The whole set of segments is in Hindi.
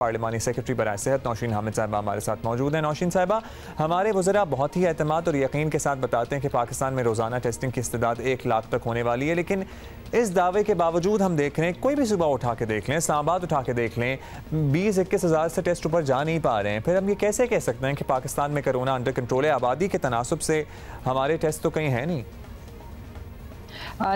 पार्लिमानी सेक्रेटरी बराए सेहत नौशीन हामिद साहिबा हमारे साथ मौजूद हैं। नौशीन साहिबा, हमारे वज़रा बहुत ही एतमाद और यकीन के साथ बताते हैं कि पाकिस्तान में रोज़ाना टेस्टिंग की इस्तेदाद 1 लाख तक होने वाली है, लेकिन इस दावे के बावजूद हम देख रहे हैं, कोई भी सुबह उठा के देख लें, इस्लामाबाद उठा के देख लें, 20-21 हज़ार से टेस्ट ऊपर जा नहीं पा रहे हैं। फिर हम ये कैसे कह सकते हैं कि पाकिस्तान में कोरोना अंडर कंट्रोल है? आबादी के तनासुब से हमारे टेस्ट तो कहीं है नहीं।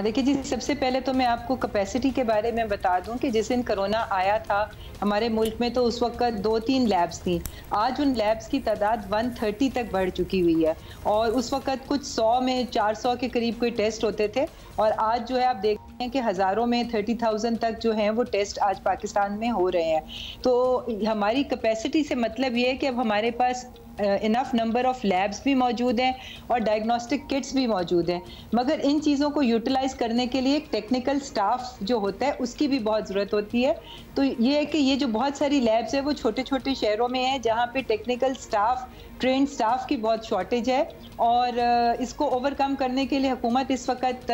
देखिए जी, सबसे पहले तो मैं आपको कैपेसिटी के बारे में बता दूं कि जिस दिन कोरोना आया था हमारे मुल्क में तो उस वक्त 2-3 लैब्स थी। आज उन लैब्स की तादाद 130 तक बढ़ चुकी हुई है और उस वक्त कुछ 100 में 400 के करीब कोई टेस्ट होते थे और आज जो है आप देख रहे हैं कि हज़ारों में 30,000 तक जो हैं वो टेस्ट आज पाकिस्तान में हो रहे हैं। तो हमारी कैपेसिटी से मतलब ये है कि अब हमारे पास इनफ नंबर ऑफ लैब्स भी मौजूद हैं और डायग्नोस्टिक किट्स भी मौजूद हैं, मगर इन चीज़ों को यूटिलाइज करने के लिए एक टेक्निकल स्टाफ जो होता है उसकी भी बहुत ज़रूरत होती है। तो ये है कि ये जो बहुत सारी लैब्स है वो छोटे छोटे शहरों में हैं जहाँ पे टेक्निकल स्टाफ, ट्रेन स्टाफ की बहुत शॉर्टेज है और इसको ओवरकम करने के लिए हुकूमत इस वक्त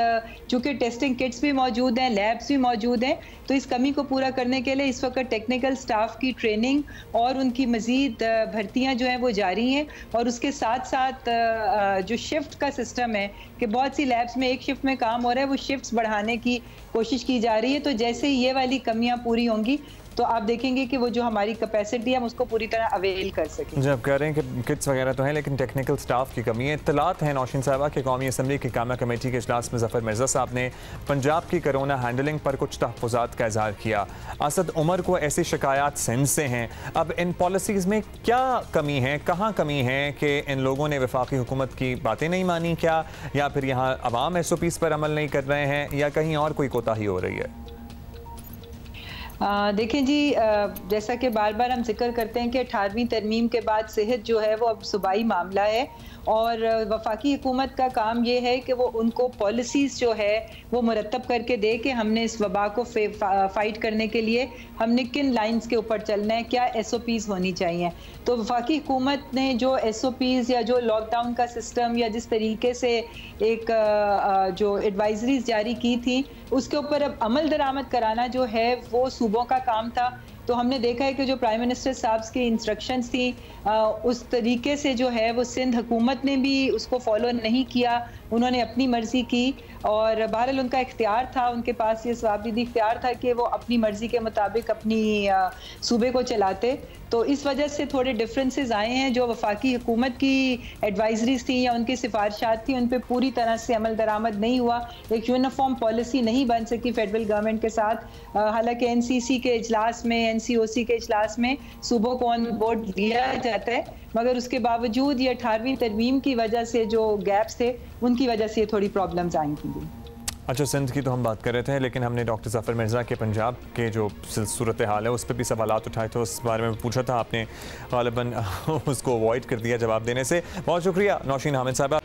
चूँकि टेस्टिंग किट्स भी मौजूद हैं, लैब्स भी मौजूद हैं, तो इस कमी को पूरा करने के लिए इस वक्त टेक्निकल स्टाफ की ट्रेनिंग और उनकी मज़ीद भर्तियाँ जो हैं वो जारी हैं और उसके साथ साथ जो शिफ्ट का सिस्टम है कि बहुत सी लैब्स में एक शिफ्ट में काम हो रहा है, वो शिफ्ट्स बढ़ाने की कोशिश की जा रही है। तो जैसे ही ये वाली कमियाँ पूरी होंगी तो आप देखेंगे कि वो जो हमारी कैपेसिटी है हम उसको पूरी तरह अवेल कर सकें। जब कह रहे हैं कि किट्स वगैरह तो हैं लेकिन टेक्निकल स्टाफ की कमी है। इत्तलात हैं नौशीन साहिबा के कौमी असम्बली की कामा कमेटी के इजलास में ज़फ़र मिर्ज़ा साहब ने पंजाब की कोरोना हैंडलिंग पर कुछ तहफ़्फ़ुज़ात का इज़हार किया। असद उमर को ऐसी शिकायत सिंध से हैं। अब इन पॉलिसीज़ में क्या कमी है, कहाँ कमी है कि इन लोगों ने वफाकी हुकूमत की बातें नहीं मानी क्या, या फिर यहाँ अवाम SOPs पर अमल नहीं कर रहे हैं, या कहीं और कोई कोताही हो रही है? देखें जी, जैसा कि बार बार हम जिक्र करते हैं कि 18वीं तरमीम के बाद सेहत जो है वो अब सूबाई मामला है और वफाकी हुकूमत का काम ये है कि वो उनको पॉलिसीज़ जो है वो मुरतब करके दे कि हमने इस वबा को फाइट करने के लिए हमने किन लाइंस के ऊपर चलना है, क्या SOPs होनी चाहिए। तो वफाकी हुकूमत ने जो SOPs या जो लॉकडाउन का सिस्टम या जिस तरीके से एक जो एडवाइजरीज जारी की थी उसके ऊपर अब अमल दरामद कराना जो है वो सूबों का काम था। तो हमने देखा है कि जो प्राइम मिनिस्टर साहब की इंस्ट्रक्शंस थी उस तरीके से जो है वो सिंध हुकूमत ने भी उसको फॉलो नहीं किया, उन्होंने अपनी मर्ज़ी की और बहरहाल उनका इख्तियार था, उनके पास ये सवाबदीदी इख्तियार था कि वो अपनी मर्ज़ी के मुताबिक अपनी सूबे को चलाते। तो इस वजह से थोड़े डिफरेंसेस आए हैं। जो वफाकी हुकूमत की एडवाइजरीज थी या उनकी सिफारिशात थी उन पर पूरी तरह से अमल दरामद नहीं हुआ, एक यूनिफॉर्म पॉलिसी नहीं बन सकी फेडरल गवर्नमेंट के साथ। हालांकि NCC के इजलास में, NCOC के इजलास में सूबों को ऑन बोर्ड लिया जाता है, मगर उसके बावजूद ये 18वीं तरमीम की वजह से जो गैप्स थे उनकी वजह से ये थोड़ी प्रॉब्लम्स आई थी। अच्छा, सिंध की तो हम बात कर रहे थे लेकिन हमने डॉक्टर ज़फ़र मिर्ज़ा के पंजाब के जो सूरत हाल है उस पर भी सवालात उठाए थे, उस बारे में पूछा था, आपने ग़ालिबन उसको अवॉइड कर दिया जवाब देने से। बहुत शुक्रिया नौशीन हामिद साहबा।